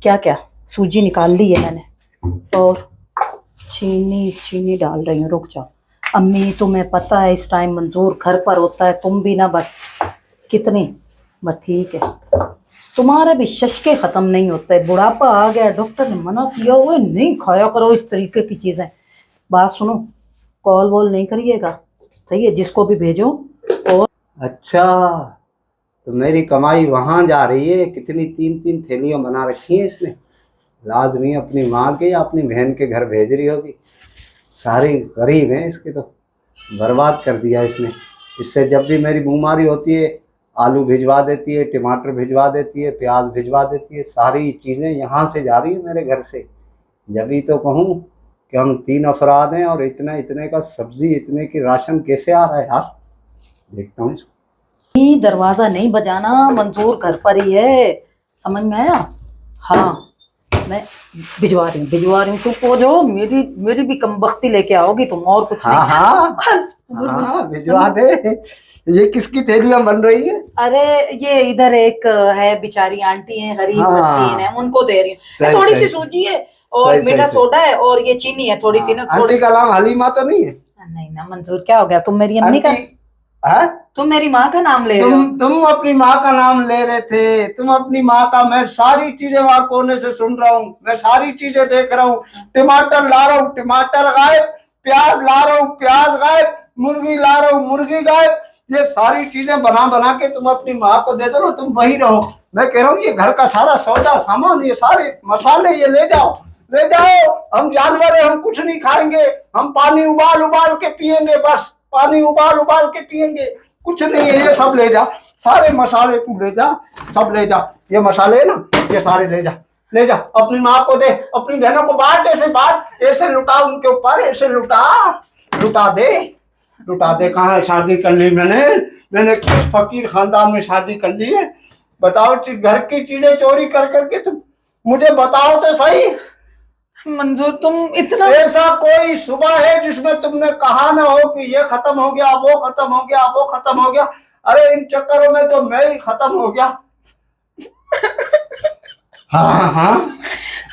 क्या क्या सूजी निकाल ली है मैंने और चीनी चीनी डाल रही हूँ। रुक जाओ अम्मी, तुम्हें पता है इस टाइम मंजूर घर पर होता है, तुम भी ना बस कितनी बस ठीक है। तुम्हारे भी शशके खत्म नहीं होते, बुढ़ापा आ गया, डॉक्टर ने मना किया हुआ है नहीं खाया करो इस तरीके की चीजें। बात सुनो, कॉल वॉल नहीं करिएगा, सही है, जिसको भी भेजो। और अच्छा, तो मेरी कमाई वहां जा रही है। कितनी 3-3 थैलियां बना रखी हैं इसने। लाजमी अपनी माँ के या अपनी बहन के घर भेज रही होगी। सारी गरीब हैं इसके, तो बर्बाद कर दिया इसने। इससे जब भी मेरी बीमारी होती है आलू भिजवा देती है, टमाटर भिजवा देती है, प्याज भिजवा देती है। सारी चीज़ें यहाँ से जा रही है मेरे घर से। जब भी तो कहूँ कि हम 3 अफराद हैं और इतना इतने का सब्जी, इतने की राशन कैसे आ रहा है यार। देखता हूँ दरवाजा नहीं बजाना, मंजूर घर पर ही है, समझ में आया? हाँ मैं भिजवा रही हूँ, चुप हो जाओ। मेरी भी कमबख्ती लेके आओगी तुम, और कुछ हाँ नहीं। हाँ भिजवा दे। ये किसकी थैलियां बन रही है? अरे ये इधर एक है बेचारी आंटी है, गरीब मस्कीन है, उनको दे रही हूँ। थोड़ी सी सूजी है और मीठा सोडा है और ये चीनी है थोड़ी सी ना। आंटी का नाम हलीमा तो नहीं है? नहीं ना मंजूर, क्या हो गया? तुम मेरी अम्मी का, तुम मेरी माँ का नाम ले रहे हो। तुम अपनी माँ का नाम ले रहे थे। तुम अपनी माँ का, मैं सारी चीजें वहां कोने से सुन रहा हूँ, मैं सारी चीजें देख रहा हूँ। टमाटर ला रहा हूँ, टमाटर गायब। प्याज ला रहा हूँ, प्याज गायब। मुर्गी ला रहा हूँ, मुर्गी गायब। ये सारी चीजें बना बना के तुम अपनी माँ को दे दो ना, तुम वही रहो। मैं कह रहा हूँ ये घर का सारा सौदा सामान, ये सारे मसाले ये ले जाओ, ले जाओ। हम जानवर है, हम कुछ नहीं खाएंगे। हम पानी उबाल उबाल के पियेंगे, बस पानी उबाल उबाल के पियेंगे, कुछ नहीं है। ये सब ले जा, सारे मसाले तू ले जा, सब ले जा। ये मसाले है ना, ये सारे ले जा, ले जा। अपनी माँ को दे, अपनी बहनों को बांट, ऐसे बांट, ऐसे लुटा उनके ऊपर, ऐसे लुटा, लुटा दे, लुटा दे। कहाँ शादी कर ली मैंने किस फकीर खानदान में शादी कर ली है? बताओ, घर की चीजें चोरी कर करके तुम मुझे बताओ तो सही। मंजूर तुम इतना, ऐसा कोई सुबह है जिसमें तुमने कहा ना हो कि ये खत्म हो गया, वो खत्म हो गया, वो खत्म हो गया? अरे इन चक्करों में तो मैं ही खत्म हो गया। हाँ हाँ,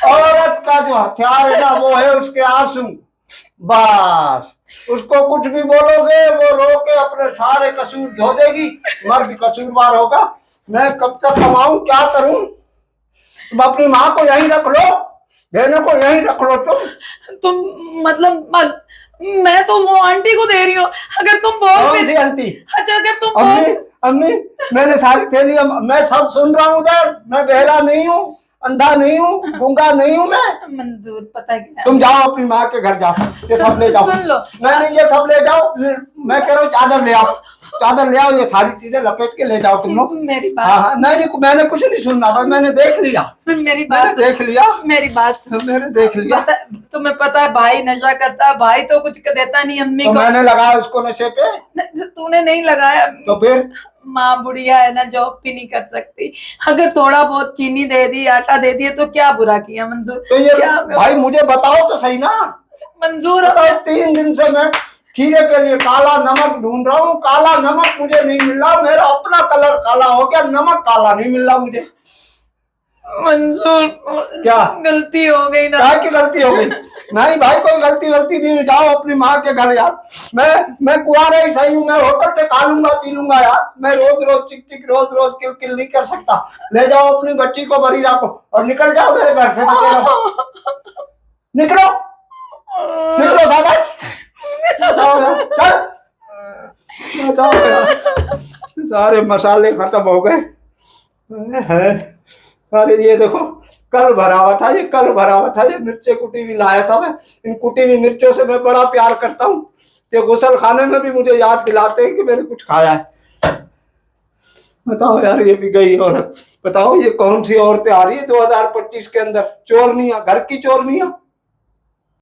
औरत का जो हथियार है ना वो है उसके आंसू। बस उसको कुछ भी बोलोगे वो रो के अपने सारे कसूर धो देगी, मर्द कसूरवार होगा। मैं कब तक कमाऊं, क्या करूं? तुम अपनी माँ को यहीं रख लो, बहनों को यहीं रख लो। तुम मतलब मैं तो वो आंटी को दे रही हूँ। अगर तुम बोल, कौन सी आंटी? अच्छा अगर तुम अम्मी, अम्मी मैंने सारी थैली, मैं सब सुन रहा हूँ उधर। मैं बहरा नहीं हूँ, अंधा नहीं हूँ, गूंगा नहीं हूँ मैं। मंजूर पता है क्या, तुम जाओ अपनी माँ के घर जाओ, ये सब ले जाओ। सुन लो, नहीं ये सब ले जाओ। मैं कह रहा हूँ चादर ले आओ, चादर ले आओ, ये सारी चीजें लपेट के ले जाओ तुम लोग। मेरी बात, हाँ नहीं मैंने कुछ नहीं सुनना, बस मैंने देख लिया, मेरी बात मैंने देख लिया, मेरी बात मैंने देख लिया। तुम्हें पता है भाई नशा करता है, भाई तो कुछ देता नहीं अम्मी तो को। मैंने लगाया उसको नशे पे। तूने नहीं लगाया तो फिर माँ बुढ़िया है ना, जॉब भी नहीं कर सकती। अगर थोड़ा बहुत चीनी दे दी, आटा दे दिया तो क्या बुरा किया मंजूर? तो ये क्या भाई मुझे बताओ तो सही ना। मंजूर बताओ, 3 दिन से मैं खीरे के लिए काला नमक ढूंढ रहा हूँ, काला नमक मुझे नहीं मिल रहा। मेरा अपना कलर काला हो गया, नमक काला नहीं मिल रहा मुझे। मंजूर क्या गलती हो गई ना? क्या की गलती हो गई? नहीं भाई कोई गलती नहीं, जाओ अपनी माँ के घर यार। मैं कुआरा ही सही हूँ, मैं होटल से खा लूंगा पी लूंगा यार। मैं रोज रोज चिक चिक, रोज रोज किल किल नहीं कर सकता। ले जाओ अपनी बच्ची को बरी रखो और निकल जाओ मेरे घर से। निकलो निकलो शाबाश, जाओ यार, चल जाओ यार। सारे मसाले खत्म हो गए हैं सारे। ये देखो कल भरा हुआ था, ये कल भरा हुआ था। ये मिर्चे कुटी हुई लाया था मैं। इन कुटी हुई मिर्चों से मैं बड़ा प्यार करता हूँ। ये गुसल खाने में भी मुझे याद दिलाते हैं कि मैंने कुछ खाया है। बताओ यार, ये भी गई औरत। बताओ ये कौन सी औरतें आ रही है 2025 के अंदर? चोरनियां, घर की चोरनियां।